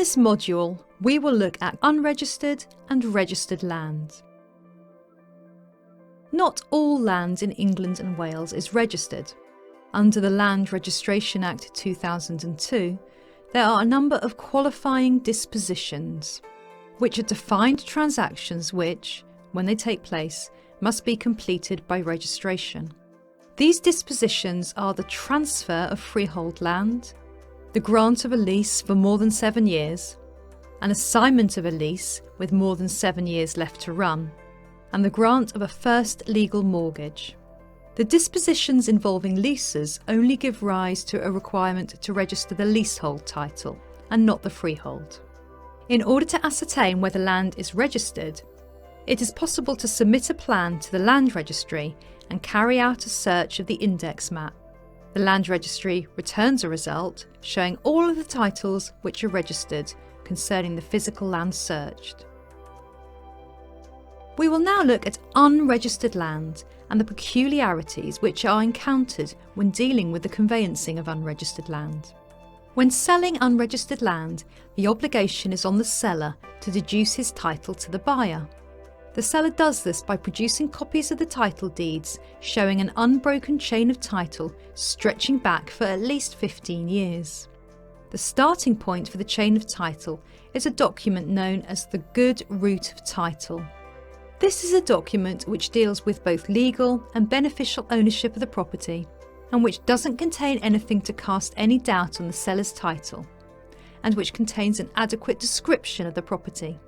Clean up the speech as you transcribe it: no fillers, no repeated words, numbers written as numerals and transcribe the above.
this module, we will look at unregistered and registered land. Not all land in England and Wales is registered. Under the Land Registration Act 2002, there are a number of qualifying dispositions, which are defined transactions which, when they take place, must be completed by registration. These dispositions are the transfer of freehold land, the grant of a lease for more than 7 years, an assignment of a lease with more than 7 years left to run, and the grant of a first legal mortgage. The dispositions involving leases only give rise to a requirement to register the leasehold title and not the freehold. In order to ascertain whether land is registered, it is possible to submit a plan to the Land Registry and carry out a search of the index map. The Land Registry returns a result showing all of the titles which are registered concerning the physical land searched. We will now look at unregistered land and the peculiarities which are encountered when dealing with the conveyancing of unregistered land. When selling unregistered land, the obligation is on the seller to deduce his title to the buyer. The seller does this by producing copies of the title deeds showing an unbroken chain of title stretching back for at least 15 years. The starting point for the chain of title is a document known as the Good Root of Title. This is a document which deals with both legal and beneficial ownership of the property, and which doesn't contain anything to cast any doubt on the seller's title, and which contains an adequate description of the property.